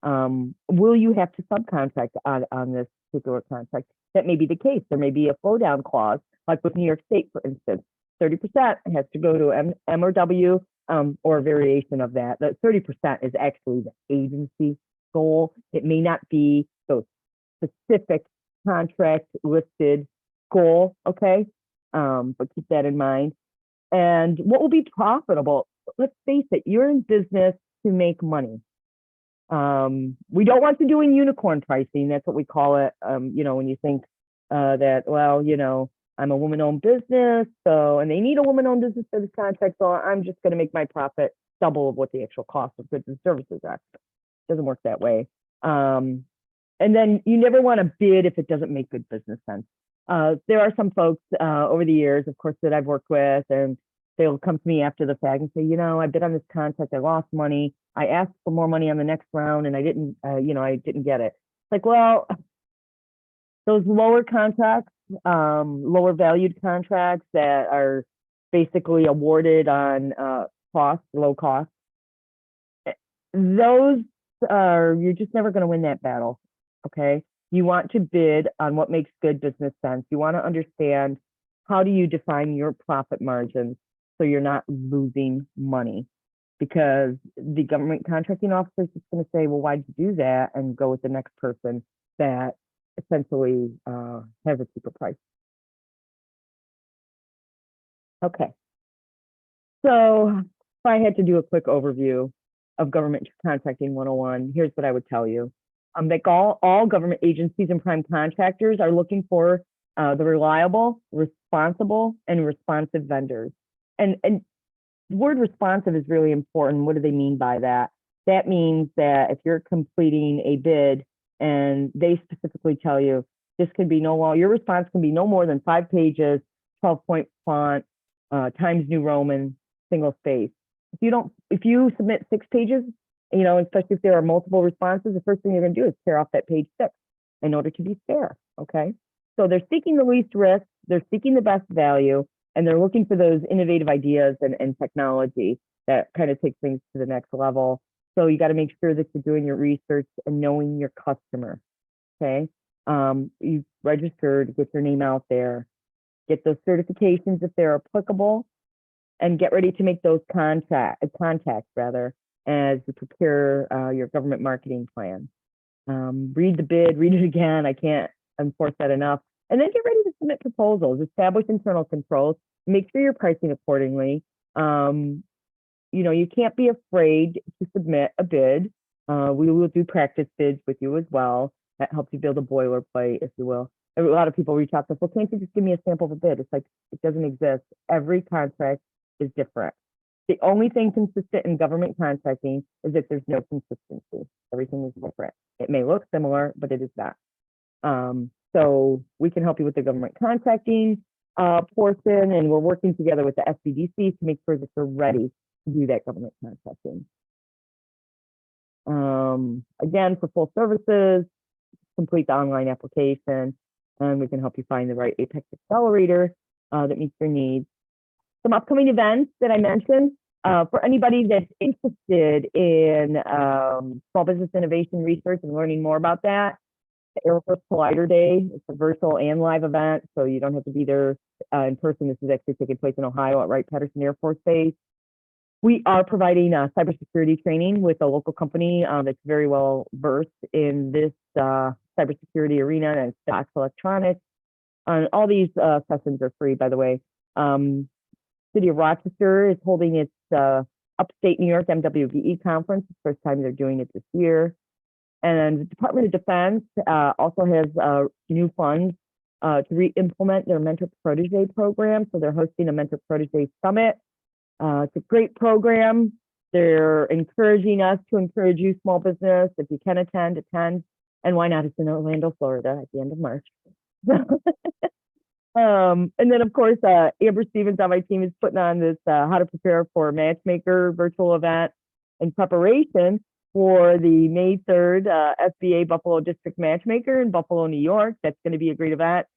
Will you have to subcontract on this particular contract? That may be the case. There may be a flow down clause, like with New York State, for instance. 30% has to go to M or W, or a variation of that. That 30% is actually the agency goal. It may not be those specific contract listed goal, okay? But keep that in mind. And what will be profitable? Let's face it, you're in business to make money. We don't want you doing unicorn pricing. That's what we call it. When you think that, well, I'm a woman-owned business, so, and they need a woman-owned business for this contract, so I'm just going to make my profit double of what the actual cost of goods and services are. It doesn't work that way. And then you never want to bid if it doesn't make good business sense. There are some folks over the years, of course, that I've worked with, and they'll come to me after the fact and say, I bid on this contract, I lost money. I asked for more money on the next round, and I didn't get it. It's like, well, those lower contracts, lower valued contracts that are basically awarded on low cost, those you're just never going to win that battle. Okay. You want to bid on what makes good business sense. You want to understand, how do you define your profit margins so you're not losing money? Because the government contracting officer is just going to say, well, why'd you do that? And go with the next person that essentially has a cheaper price. Okay. So if I had to do a quick overview of government contracting 101, here's what I would tell you. That all government agencies and prime contractors are looking for the reliable, responsible, and responsive vendors. And the word responsive is really important. What do they mean by that? That means that if you're completing a bid and they specifically tell you this can be your response can be no more than 5 pages, 12-point font, Times New Roman, single space. If you submit 6 pages, especially if there are multiple responses, the first thing you're going to do is tear off that page 6 in order to be fair. Okay. So they're seeking the least risk, they're seeking the best value, and they're looking for those innovative ideas and technology that kind of take things to the next level. So you got to make sure that you're doing your research and knowing your customer. Okay. You register to get your name out there, get those certifications if they're applicable, and get ready to make those contacts as you prepare your government marketing plan. Read the bid, read it again. I can't enforce that enough. And then get ready to submit proposals, establish internal controls, make sure you're pricing accordingly. You can't be afraid to submit a bid. We will do practice bids with you as well. That helps you build a boilerplate, if you will. A lot of people reach out to us, well, can't you just give me a sample of a bid? It's like, it doesn't exist. Every contract is different. The only thing consistent in government contracting is that there's no consistency. Everything is different. It may look similar, but it is not. So we can help you with the government contracting portion, and we're working together with the SBDC to make sure that you're ready to do that government contracting. Again, for full services, complete the online application, and we can help you find the right Apex accelerator that meets your needs. Some upcoming events that I mentioned, for anybody that's interested in small business innovation research and learning more about that, the Air Force Collider Day, it's a virtual and live event, so you don't have to be there in person. This is actually taking place in Ohio at Wright-Patterson Air Force Base. We are providing cybersecurity training with a local company that's very well versed in this cybersecurity arena, and Stocks Electronics. All these sessions are free, by the way. City of Rochester is holding its Upstate New York MWBE conference. It's the first time they're doing it this year. And the Department of Defense also has new funds to re-implement their Mentor Protege program. So they're hosting a Mentor Protege Summit. It's a great program. They're encouraging us to encourage you, small business. If you can attend. And why not? It's in Orlando, Florida at the end of March. And then, of course, Amber Stevens on my team is putting on this How to Prepare for Matchmaker virtual event in preparation for the May 3rd SBA Buffalo District Matchmaker in Buffalo, New York. That's going to be a great event.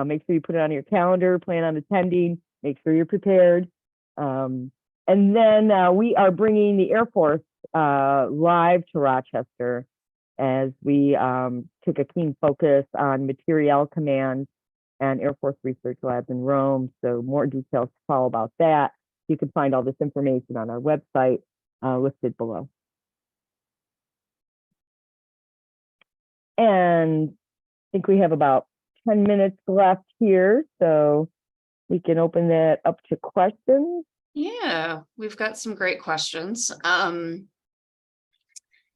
Make sure you put it on your calendar, plan on attending, make sure you're prepared. And then we are bringing the Air Force live to Rochester as we took a keen focus on Materiel Command and Air Force Research Labs in Rome. So more details to follow about that. You can find all this information on our website listed below. And I think we have about 10 minutes left here, so we can open that up to questions. Yeah, we've got some great questions.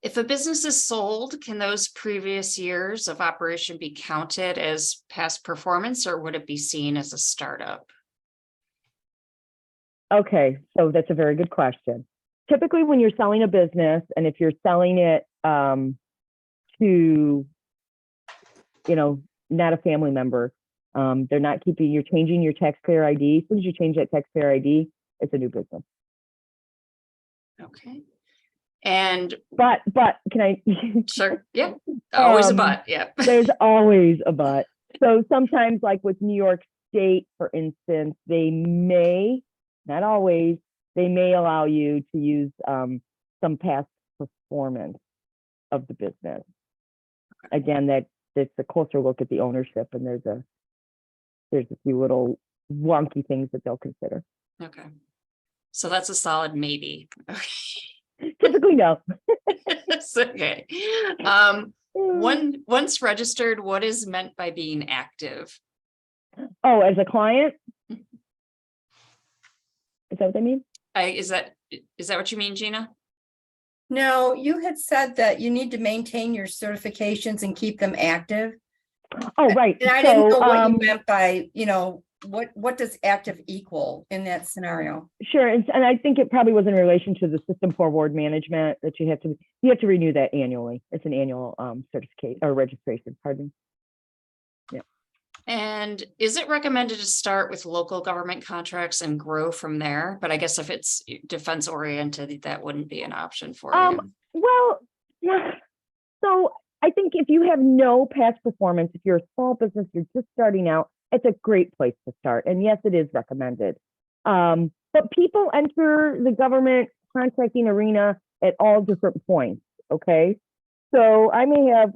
If a business is sold, can those previous years of operation be counted as past performance, or would it be seen as a startup? Okay, so that's a very good question. Typically, when you're selling a business, and if you're selling it to, not a family member, they're not keeping, you're changing your taxpayer ID. As soon as you change that taxpayer ID, it's a new business. Okay. And But can I? sure, yeah, always a Um, but, yeah. There's always a but. So sometimes, like with New York State, for instance, they may, not always, they may allow you to use some past performance of the business. Again, that's a closer look at the ownership, and there's a few little wonky things that they'll consider. Okay. So that's a solid maybe. Typically, no. It's okay. Once registered, what is meant by being active? Oh, as a client? Is that what they mean? Is that what you mean, Gina? No, you had said that you need to maintain your certifications and keep them active. Oh, right. And I didn't know what you So, meant by, what does active equal in that scenario? sure, and I think it probably was in relation to the system forward management that you have to renew that annually. It's an annual certificate or registration, pardon. And is it recommended to start with local government contracts and grow from there? But I guess if it's defense oriented, that wouldn't be an option for you. Well, yeah. So I think if you have no past performance, if you're a small business, you're just starting out, it's a great place to start. And yes, it is recommended. But people enter the government contracting arena at all different points. Okay. So I may have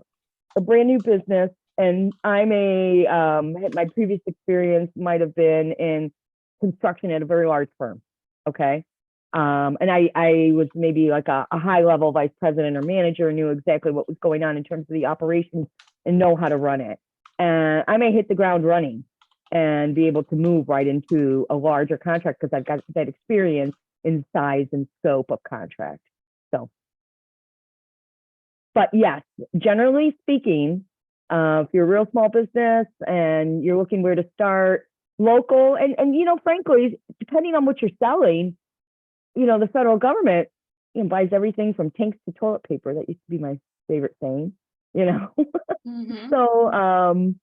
a brand new business, and I may, my previous experience might have been in construction at a very large firm. Okay. And I was maybe like a high level vice president or manager and knew exactly what was going on in terms of the operations and know how to run it. And I may hit the ground running and be able to move right into a larger contract because I've got that experience in size and scope of contract. So, but yes, generally speaking, if you're a real small business and you're looking where to start, local, and frankly, depending on what you're selling, the federal government buys everything from tanks to toilet paper. That used to be my favorite saying, Mhm. So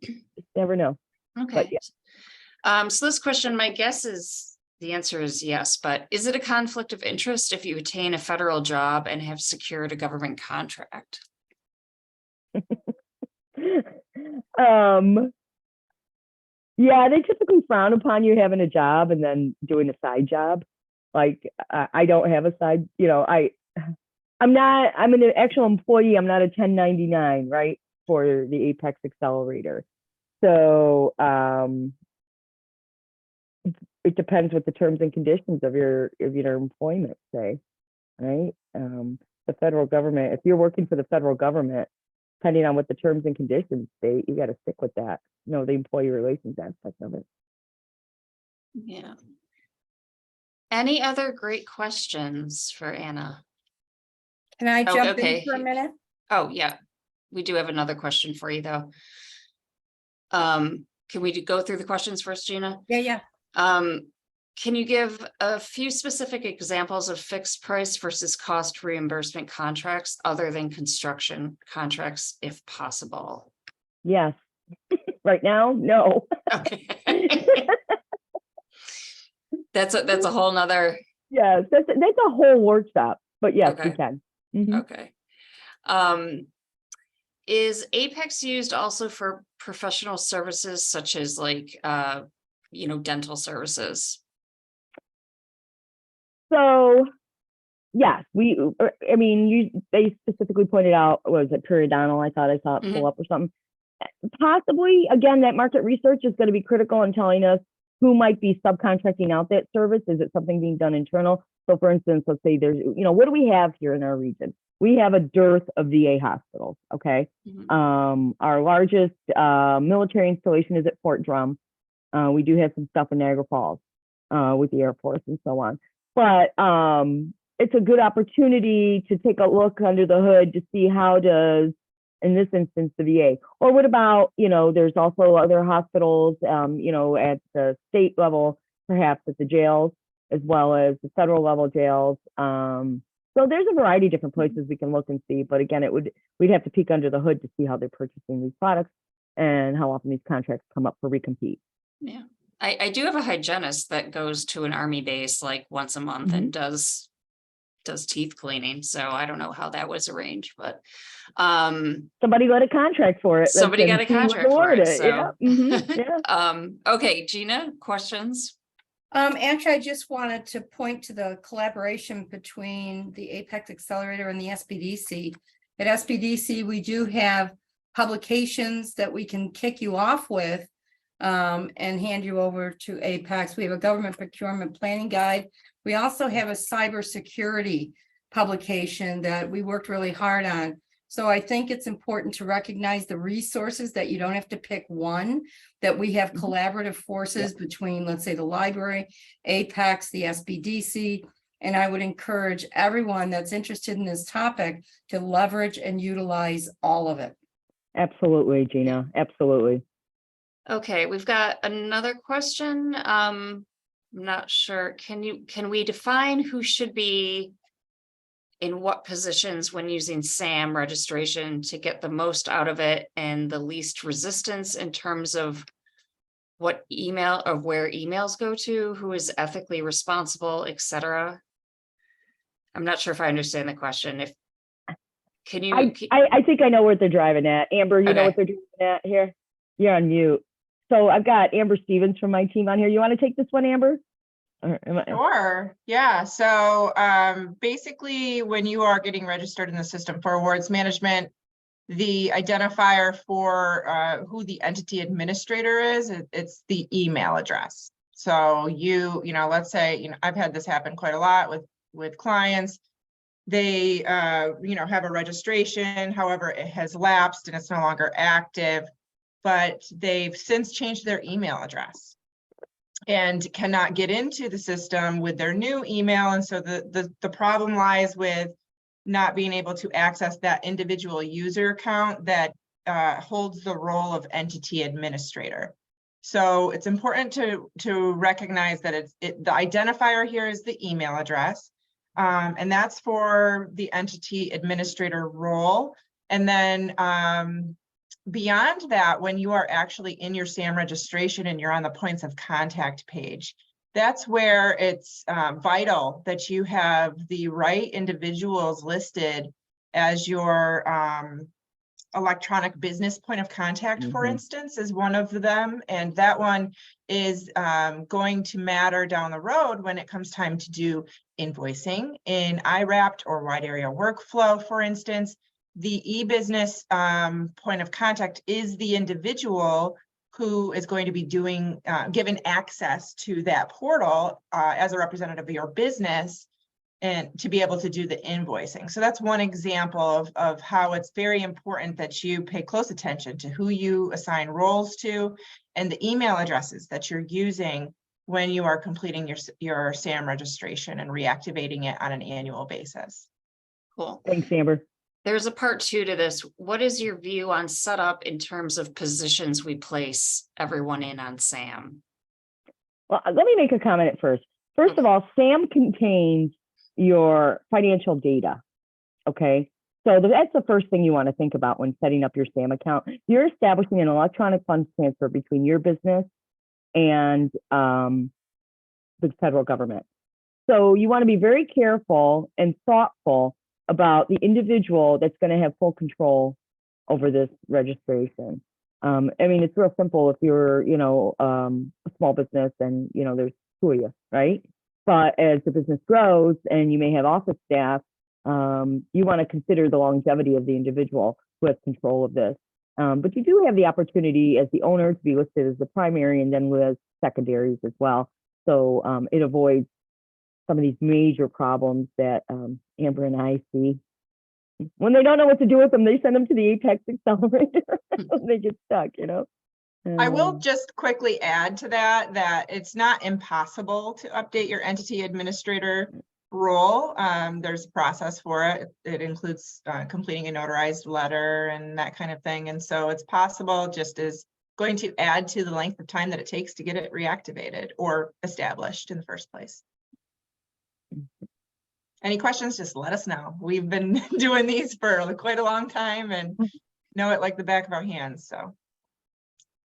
just never know. Okay. yeah. So this question, my guess is the answer is yes, but is it a conflict of interest if you attain a federal job and have secured a government contract? Yeah, they typically frown upon you having a job and then doing a side job. Like I don't have a side, I'm an actual employee. I'm not a 1099, right? For the Apex Accelerator. So it depends what the terms and conditions of your employment say, right? The federal government, if you're working for the federal government, depending on what the terms and conditions state, you got to stick with that. The employee relations aspect of it. Yeah. Any other great questions for Anna? Can I Oh, jump okay. in for a minute? Oh, yeah. We do have another question for you, though. Can we go through the questions first, Gina? Yeah. Can you give a few specific examples of fixed price versus cost reimbursement contracts other than construction contracts, if possible? Yes. Right now, no. Okay. That's a whole nother. Yes, that's a whole workshop. But yes, we Okay. can. Mhm. Okay. Is Apex used also for professional services such as dental services? So, yes, they specifically pointed out, was it periodontal? I saw it pull up or something. Possibly, again, that market research is going to be critical in telling us who might be subcontracting out that service. Is it something being done internal? So for instance, let's say there's, what do we have here in our region? we have a dearth of VA hospitals, okay? Mhm. Our largest military installation is at Fort Drum. We do have some stuff in Niagara Falls with the Air Force and so on. But it's a good opportunity to take a look under the hood to see how does, in this instance, the VA. Or what about, there's also other hospitals, at the state level, perhaps at the jails, as well as the federal level jails. So there's a variety of different places we can look and see. But again, we'd have to peek under the hood to see how they're purchasing these products and how often these contracts come up for recompete. Yeah, I do have a hygienist that goes to an army base like once a month and does teeth cleaning. So I don't know how that was arranged, but Somebody got a contract for it. somebody got a He was contract for it. awarded. So Yeah. okay, Gina, questions? Actually, I just wanted to point to the collaboration between the Apex Accelerator and the SBDC. At SBDC, we do have publications that we can kick you off with and hand you over to Apex. We have a government procurement planning guide. We also have a cybersecurity publication that we worked really hard on. So I think it's important to recognize the resources that you don't have to pick one, that we have collaborative forces between, let's say, the library, Apex, the SBDC, and I would encourage everyone that's interested in this topic to leverage and utilize all of it. Absolutely, Gina. Absolutely. Okay, we've got another question. I'm not sure. Can we define who should be in what positions when using SAM registration to get the most out of it and the least resistance in terms of what email or where emails go to, who is ethically responsible, etc.? I'm not sure if I understand the question. I think I know what they're driving at. Amber, you know what they're driving at here? You're on mute. So I've got Amber Stevens from my team on here. You want to take this one, Amber? Sure. Yeah. So basically, when you are getting registered in the system for awards management, the identifier for who the entity administrator is, it's the email address. So let's say, I've had this happen quite a lot with clients. They, have a registration, however, it has lapsed and it's no longer active, but they've since changed their email address and cannot get into the system with their new email. And so the problem lies with not being able to access that individual user account that holds the role of entity administrator. So it's important to recognize that the identifier here is the email address. And that's for the entity administrator role. And then beyond that, when you are actually in your SAM registration and you're on the points of contact page, that's where it's vital that you have the right individuals listed as your electronic business point of contact, for instance, is one of them. And that one is going to matter down the road when it comes time to do invoicing in IRAPT or wide area workflow, for instance. The e-business point of contact is the individual who is going to be given access to that portal as a representative of your business and to be able to do the invoicing. So that's one example of how it's very important that you pay close attention to who you assign roles to and the email addresses that you're using when you are completing your SAM registration and reactivating it on an annual basis. Cool. Thanks, Amber. There's a part 2 to this. What is your view on setup in terms of positions we place everyone in on SAM? Well, let me make a comment at first. First of all, SAM contains your financial data, okay? So that's the first thing you want to think about when setting up your SAM account. You're establishing an electronic funds transfer between your business and the federal government. So you want to be very careful and thoughtful about the individual that's going to have full control over this registration. I mean, it's real simple if you're, a small business and, there's 2 of you, right? But as the business grows and you may have office staff, you want to consider the longevity of the individual who has control of this. But you do have the opportunity as the owner to be listed as the primary and then with secondaries as well. So it avoids some of these major problems that Amber and I see, When they don't know what to do with them, they send them to the Apex Accelerator. They get stuck, you know? I will Um, just quickly add to that, that it's not impossible to update your entity administrator role. There's a process for it. It includes completing a notarized letter and that kind of thing. And so it's possible, just as going to add to the length of time that it takes to get it reactivated or established in the first place. Any questions, just let us know. We've been doing these for quite a long time and know it like the back of our hands, so.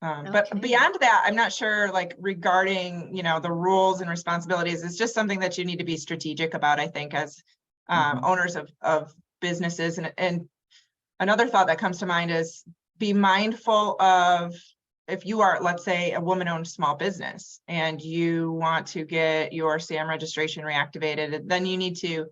But Okay. beyond that, I'm not sure, like regarding, you know, the rules and responsibilities, it's just something that you need to be strategic about, I think, as owners of businesses. And another thought that comes to mind is be mindful of, if you are, let's say, a woman-owned small business and you want to get your SAM registration reactivated, then you need to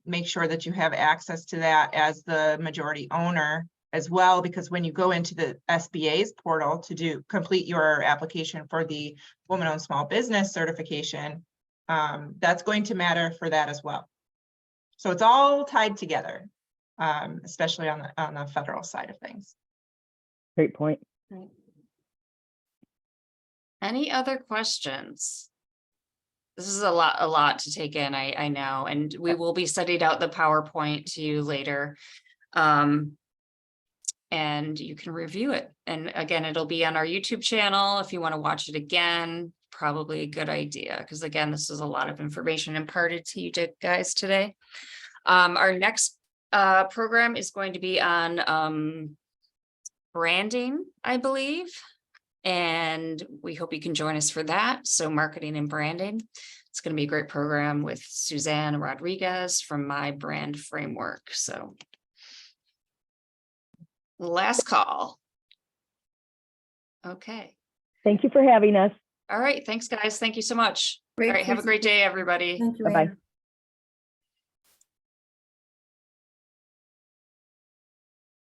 make sure that you have access to that as the majority owner as well, because when you go into the SBA's portal to complete your application for the woman-owned small business certification, that's going to matter for that as well. So it's all tied together, especially on the federal side of things. Great point. Any other questions? This is a lot to take in, I know, and we will be sending out the PowerPoint to you later. And you can review it. And again, it'll be on our YouTube channel. If you want to watch it again, probably a good idea, because again, this is a lot of information imparted to you guys today. Our next program is going to be on branding, I believe. And we hope you can join us for that. So marketing and branding. It's going to be a great program with Suzanne Rodriguez from My Brand Framework. So last call. Okay. Thank you for having us. All right. Thanks, guys. Thank you so much. Great All right. Have a great day, everybody. Thank you, Bye-bye. Anna.